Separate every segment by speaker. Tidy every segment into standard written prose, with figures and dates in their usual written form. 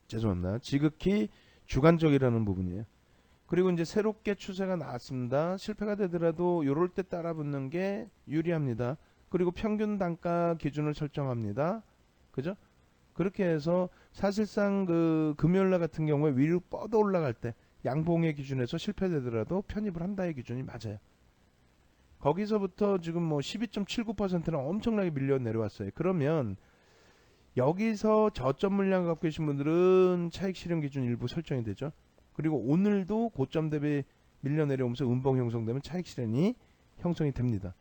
Speaker 1: 죄송합니다. 지극히 주관적이라는 부분이에요. 그리고 이제 새롭게 추세가 나왔습니다. 실패가 되더라도 요럴 때 따라 붙는 게 유리합니다. 그리고 평균 단가 기준을 설정합니다. 그죠? 그렇게 해서 사실상 그 금요일날 같은 경우에 위로 뻗어 올라갈 때 양봉의 기준에서 실패되더라도 편입을 한다의 기준이 맞아요. 거기서부터 지금 뭐 12.79%는 엄청나게 밀려 내려왔어요. 그러면 여기서 저점 물량을 갖고 계신 분들은 차익 실현 기준 일부 설정이 되죠. 그리고 오늘도 고점 대비 밀려 내려오면서 음봉 형성되면 차익 실현이 형성이 됩니다.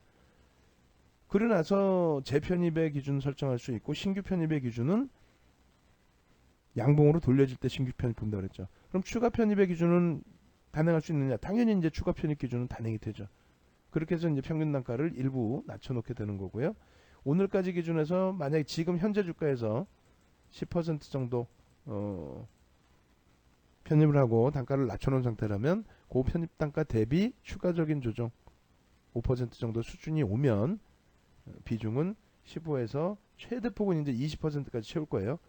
Speaker 1: 그러고 나서 재편입의 기준 설정할 수 있고 신규 편입의 기준은 양봉으로 돌려질 때 신규 편입 본다 그랬죠. 그럼 추가 편입의 기준은 단행할 수 있느냐? 당연히 이제 추가 편입 기준은 단행이 되죠. 그렇게 해서 이제 평균 단가를 일부 낮춰놓게 되는 거고요. 오늘까지 기준에서 만약에 지금 현재 주가에서 10% 정도 편입을 하고 단가를 낮춰놓은 상태라면 그 편입 단가 대비 추가적인 조정 5% 정도 수준이 오면 비중은 15에서 최대 폭은 이제 20%까지 채울 거예요.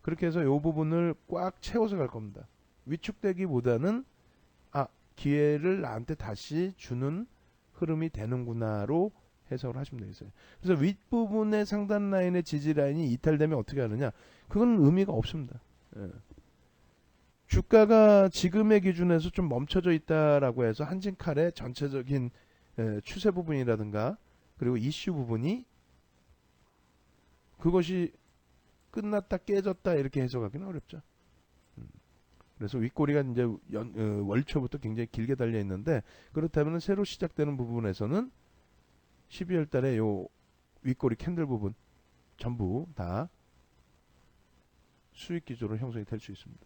Speaker 1: 그렇게 해서 이 부분을 꽉 채워서 갈 겁니다. 위축되기보다는 기회를 나한테 다시 주는 흐름이 되는구나로 해석을 하시면 되겠어요. 그래서 윗부분의 상단 라인의 지지 라인이 이탈되면 어떻게 하느냐? 그건 의미가 없습니다. 예. 주가가 지금의 기준에서 좀 멈춰져 있다라고 해서 한진칼의 전체적인 추세 부분이라든가 그리고 이슈 부분이 그것이 끝났다 깨졌다 이렇게 해석하기는 어렵죠. 그래서 윗꼬리가 이제 월초부터 굉장히 길게 달려 있는데 그렇다면 새로 시작되는 부분에서는 12월 달에 요 윗꼬리 캔들 부분 전부 다 수익 기조로 형성이 될 수 있습니다.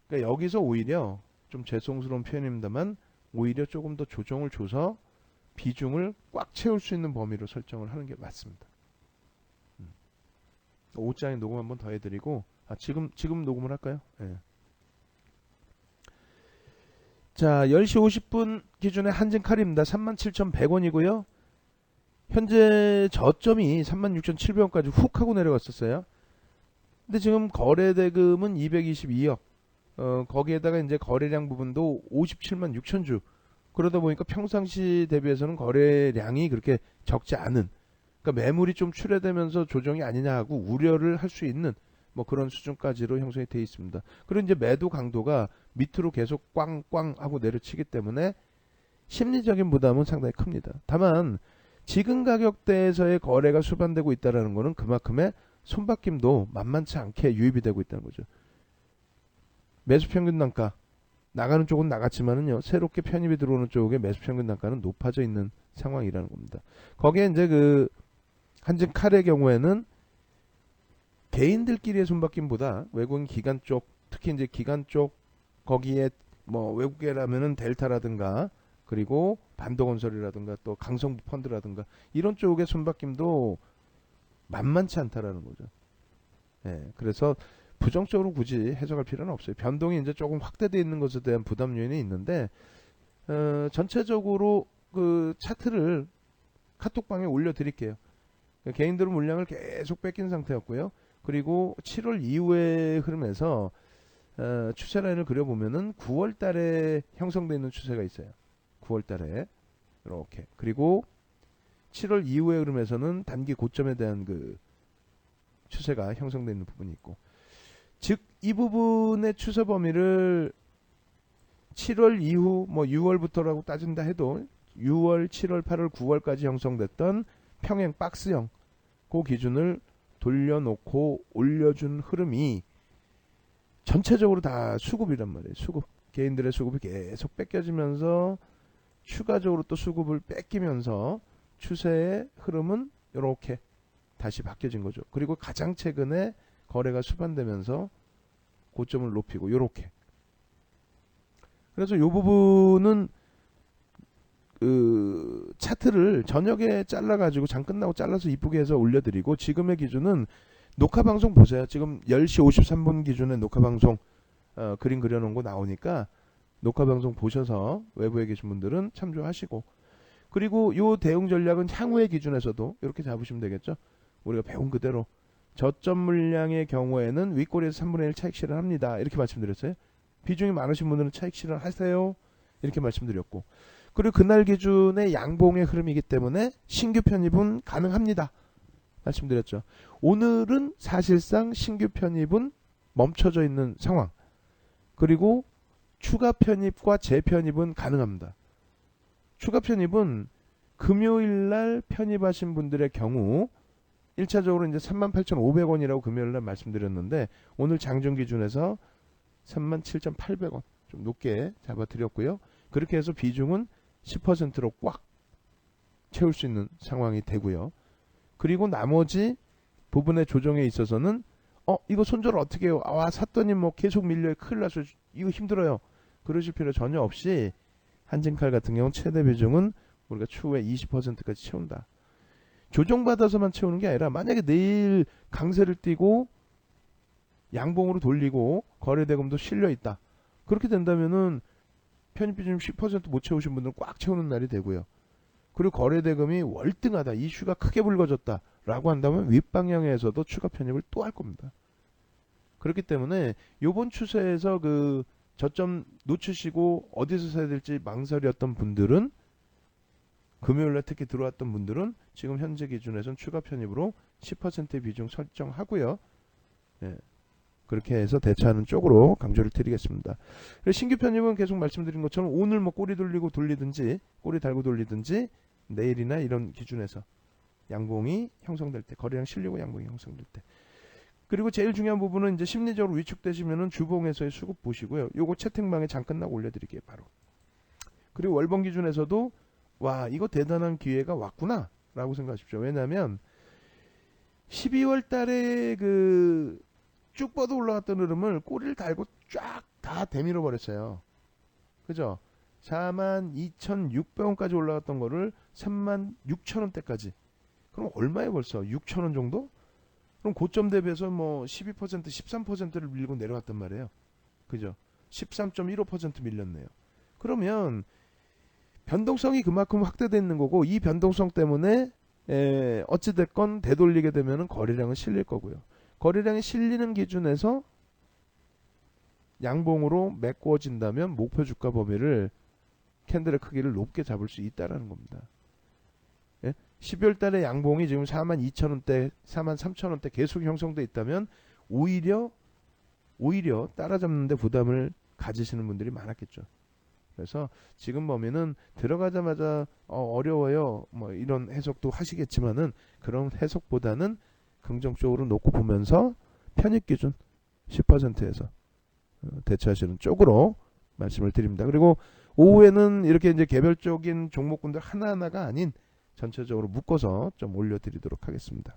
Speaker 1: 그러니까 여기서 오히려 좀 죄송스러운 표현입니다만 오히려 조금 더 조정을 줘서 비중을 꽉 채울 수 있는 범위로 설정을 하는 게 맞습니다. 5장에 녹음 한번 더 해드리고 지금 녹음을 할까요? 네. 자 10시 50분 기준에 한진칼입니다. 37,100원이고요. 현재 저점이 36,700원까지 훅 하고 내려갔었어요. 근데 지금 거래대금은 222억. 거기에다가 이제 거래량 부분도 57만 6천 주. 그러다 보니까 평상시 대비해서는 거래량이 그렇게 적지 않은. 그러니까 매물이 좀 출회되면서 조정이 아니냐 하고 우려를 할 수 있는 뭐 그런 수준까지로 형성이 되어 있습니다. 그리고 이제 매도 강도가 밑으로 계속 꽝꽝 하고 내려치기 때문에 심리적인 부담은 상당히 큽니다. 다만 지금 가격대에서의 거래가 수반되고 있다는 것은 그만큼의 손바뀜도 만만치 않게 유입이 되고 있다는 거죠. 매수 평균 단가 나가는 쪽은 나갔지만은요 새롭게 편입이 들어오는 쪽에 매수 평균 단가는 높아져 있는 상황이라는 겁니다. 거기에 이제 그 한진칼의 경우에는 개인들끼리의 손바뀜보다 외국인 기관 쪽 특히 이제 기관 쪽 거기에 뭐 외국계라면은 델타라든가 그리고 반도건설이라든가 또 강성부 펀드라든가 이런 쪽의 손바뀜도 만만치 않다라는 거죠. 예, 그래서 부정적으로 굳이 해석할 필요는 없어요. 변동이 이제 조금 확대되어 있는 것에 대한 부담 요인이 있는데 전체적으로 그 차트를 카톡방에 올려드릴게요. 개인들은 물량을 계속 뺏긴 상태였고요. 그리고 7월 이후의 흐름에서 추세 라인을 그려보면은 9월 달에 형성되어 있는 추세가 있어요. 9월 달에 이렇게 그리고 7월 이후의 흐름에서는 단기 고점에 대한 그 추세가 형성되어 있는 부분이 있고 즉 이 부분의 추세 범위를 7월 이후 뭐 6월부터라고 따진다 해도 6월, 7월, 8월, 9월까지 형성됐던 평행 박스형 그 기준을 돌려놓고 올려준 흐름이 전체적으로 다 수급이란 말이에요. 수급. 개인들의 수급이 계속 뺏겨지면서 추가적으로 또 수급을 뺏기면서 추세의 흐름은 이렇게 다시 바뀌어진 거죠. 그리고 가장 최근에 거래가 수반되면서 고점을 높이고 이렇게. 그래서 이 부분은 그 차트를 저녁에 잘라가지고 장 끝나고 잘라서 이쁘게 해서 올려드리고 지금의 기준은 녹화방송 보세요. 지금 10시 53분 기준에 녹화방송 그림 그려놓은 거 나오니까 녹화방송 보셔서 외부에 계신 분들은 참조하시고 그리고 요 대응 전략은 향후의 기준에서도 이렇게 잡으시면 되겠죠. 우리가 배운 그대로 저점 물량의 경우에는 윗꼬리에서 3분의 1 차익 실현합니다. 이렇게 말씀드렸어요. 비중이 많으신 분들은 차익 실현하세요. 이렇게 말씀드렸고, 그리고 그날 기준의 양봉의 흐름이기 때문에 신규 편입은 가능합니다. 말씀드렸죠. 오늘은 사실상 신규 편입은 멈춰져 있는 상황. 그리고 추가 편입과 재편입은 가능합니다. 추가 편입은 금요일날 편입하신 분들의 경우 1차적으로 이제 38,500원이라고 금요일날 말씀드렸는데 오늘 장중 기준에서 37,800원 좀 높게 잡아드렸고요. 그렇게 해서 비중은 10%로 꽉 채울 수 있는 상황이 되고요. 그리고 나머지 부분의 조정에 있어서는 이거 손절 어떻게 해요? 샀더니 뭐 계속 밀려요. 큰일 나서 이거 힘들어요. 그러실 필요 전혀 없이 한진칼 같은 경우는 최대 비중은 우리가 추후에 20%까지 채운다. 조정받아서만 채우는 게 아니라 만약에 내일 강세를 띄고 양봉으로 돌리고 거래대금도 실려 있다. 그렇게 된다면은 편입 비중 10% 못 채우신 분들은 꽉 채우는 날이 되고요. 그리고 거래대금이 월등하다. 이슈가 크게 불거졌다. 라고 한다면 윗방향에서도 추가 편입을 또 할 겁니다. 그렇기 때문에 요번 추세에서 그 저점 놓치시고 어디서 사야 될지 망설였던 분들은 금요일날 특히 들어왔던 분들은 지금 현재 기준에서는 추가 편입으로 10%의 비중 설정하고요. 예, 그렇게 해서 대처하는 쪽으로 강조를 드리겠습니다. 신규 편입은 계속 말씀드린 것처럼 오늘 뭐 꼬리 돌리고 돌리든지 꼬리 달고 돌리든지 내일이나 이런 기준에서 양봉이 형성될 때, 거래량 실리고 양봉이 형성될 때. 그리고 제일 중요한 부분은 이제 심리적으로 위축되시면은 주봉에서의 수급 보시고요. 요거 채팅방에 잠깐 나고 올려드릴게요. 바로. 그리고 월봉 기준에서도 와, 이거 대단한 기회가 왔구나 라고 생각하십시오. 왜냐하면 12월 달에 그 쭉 뻗어 올라갔던 흐름을 꼬리를 달고 쫙 다 대밀어 버렸어요. 그죠? 42,600원까지 올라갔던 거를 36,000원대까지. 그럼 얼마에 벌써? 6,000원 정도? 그럼 고점 대비해서 뭐 12%, 13%를 밀고 내려왔단 말이에요. 그죠? 13.15% 밀렸네요. 그러면 변동성이 그만큼 확대되는 거고, 이 변동성 때문에 어찌됐건 되돌리게 되면 거래량은 실릴 거고요. 거래량이 실리는 기준에서 양봉으로 메꿔진다면 목표 주가 범위를 캔들의 크기를 높게 잡을 수 있다는 겁니다. 예? 12월 달에 양봉이 지금 42,000원대, 43,000원대 계속 형성돼 있다면 오히려 따라잡는데 부담을 가지시는 분들이 많았겠죠. 그래서 지금 보면은 들어가자마자 어려워요. 뭐 이런 해석도 하시겠지만은 그런 해석보다는 긍정적으로 놓고 보면서 편입 기준 10%에서 대처하시는 쪽으로 말씀을 드립니다. 그리고 오후에는 이렇게 이제 개별적인 종목군들 하나하나가 아닌 전체적으로 묶어서 좀 올려드리도록 하겠습니다.